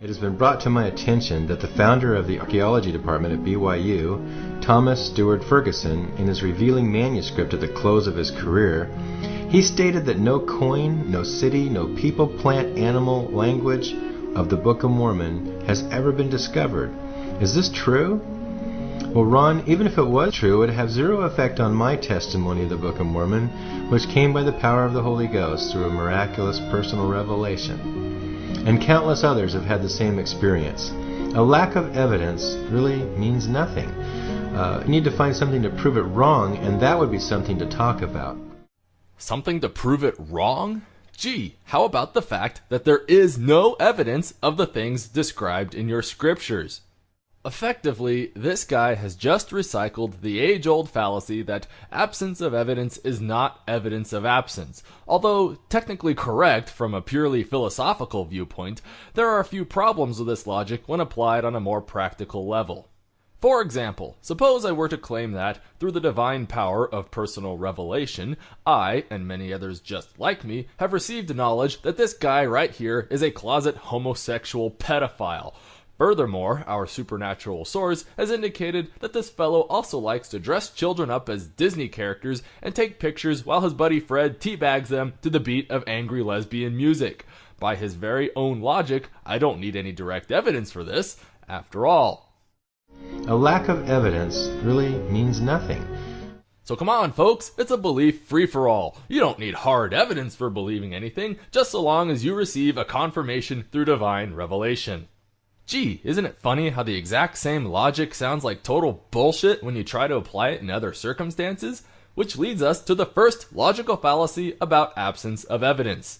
It has been brought to my attention that the founder of the archaeology department at BYU, Thomas Stewart Ferguson, in his revealing manuscript at the close of his career, he stated that no coin, no city, no people, plant, animal, language of the Book of Mormon has ever been discovered. Is this true? Well, Ron, even if it was true, it would have zero effect on my testimony of the Book of Mormon, which came by the power of the Holy Ghost through a miraculous personal revelation. And countless others have had the same experience. A lack of evidence really means nothing. You need to find something to prove it wrong, and that would be something to talk about. Something to prove it wrong? Gee, how about the fact that there is no evidence of the things described in your scriptures? Effectively, this guy has just recycled the age-old fallacy that absence of evidence is not evidence of absence. Although technically correct from a purely philosophical viewpoint, there are a few problems with this logic when applied on a more practical level. For example, suppose I were to claim that, through the divine power of personal revelation, I, and many others just like me, have received knowledge that this guy right here is a closet homosexual pedophile. Furthermore, our supernatural source has indicated that this fellow also likes to dress children up as Disney characters and take pictures while his buddy Fred teabags them to the beat of angry lesbian music. By his very own logic, I don't need any direct evidence for this, after all. A lack of evidence really means nothing. So come on, folks, it's a belief free-for-all. You don't need hard evidence for believing anything, just so long as you receive a confirmation through divine revelation. Gee, isn't it funny how the exact same logic sounds like total bullshit when you try to apply it in other circumstances? Which leads us to the first logical fallacy about absence of evidence.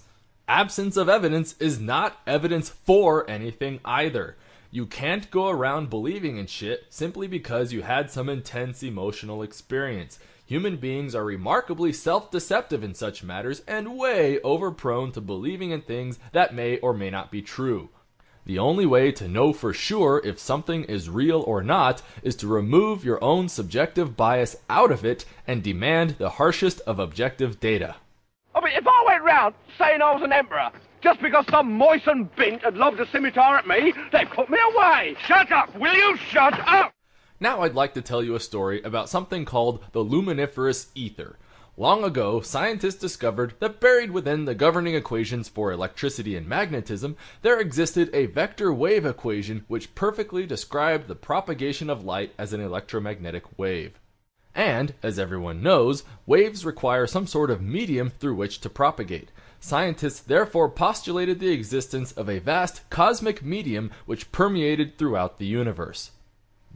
Absence of evidence is not evidence for anything either. You can't go around believing in shit simply because you had some intense emotional experience. Human beings are remarkably self-deceptive in such matters and way over-prone to believing in things that may or may not be true. The only way to know for sure if something is real or not is to remove your own subjective bias out of it and demand the harshest of objective data. I mean, if I went round saying I was an emperor just because some moistened bint had lobbed a scimitar at me, they'd put me away. Shut up, will you? Shut up! Now I'd like to tell you a story about something called the luminiferous ether. Long ago, scientists discovered that buried within the governing equations for electricity and magnetism, there existed a vector wave equation which perfectly described the propagation of light as an electromagnetic wave. And, as everyone knows, waves require some sort of medium through which to propagate. Scientists therefore postulated the existence of a vast cosmic medium which permeated throughout the universe.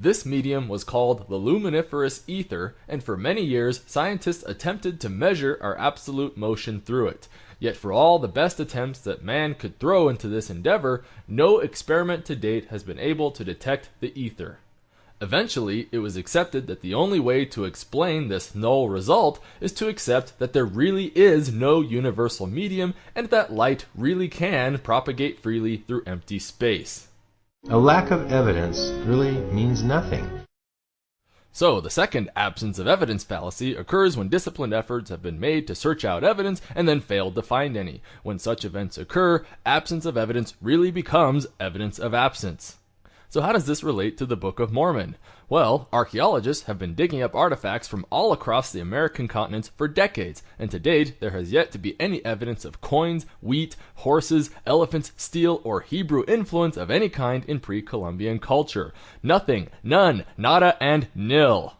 This medium was called the luminiferous ether, and for many years scientists attempted to measure our absolute motion through it. Yet for all the best attempts that man could throw into this endeavor, no experiment to date has been able to detect the ether. Eventually, it was accepted that the only way to explain this null result is to accept that there really is no universal medium and that light really can propagate freely through empty space. A lack of evidence really means nothing. So, the second absence of evidence fallacy occurs when disciplined efforts have been made to search out evidence and then failed to find any. When such events occur, absence of evidence really becomes evidence of absence. So how does this relate to the Book of Mormon? Well, archaeologists have been digging up artifacts from all across the American continent for decades, and to date there has yet to be any evidence of coins, wheat, horses, elephants, steel, or Hebrew influence of any kind in pre-Columbian culture. Nothing, none, nada, and nil.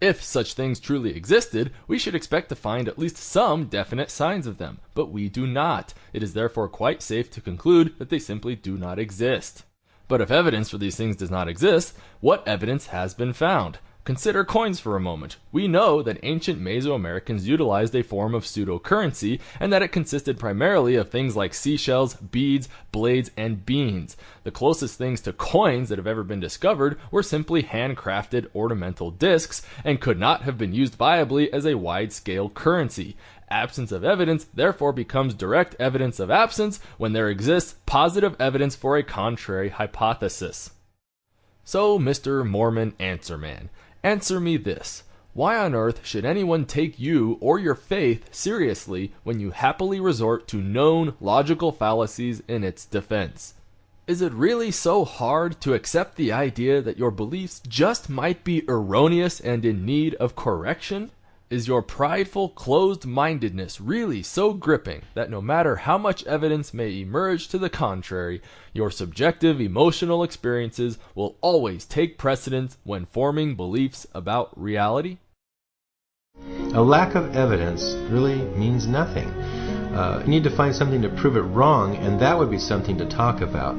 If such things truly existed, we should expect to find at least some definite signs of them, but we do not. It is therefore quite safe to conclude that they simply do not exist. But if evidence for these things does not exist, what evidence has been found? Consider coins for a moment. We know that ancient Mesoamericans utilized a form of pseudo-currency, and that it consisted primarily of things like seashells, beads, blades, and beans. The closest things to coins that have ever been discovered were simply handcrafted ornamental discs, and could not have been used viably as a wide-scale currency. Absence of evidence therefore becomes direct evidence of absence when there exists positive evidence for a contrary hypothesis. So, Mr. Mormon Answer Man, answer me this. Why on earth should anyone take you or your faith seriously when you happily resort to known logical fallacies in its defense? Is it really so hard to accept the idea that your beliefs just might be erroneous and in need of correction? Is your prideful closed-mindedness really so gripping that no matter how much evidence may emerge to the contrary, your subjective emotional experiences will always take precedence when forming beliefs about reality? A lack of evidence really means nothing. You need to find something to prove it wrong, and that would be something to talk about.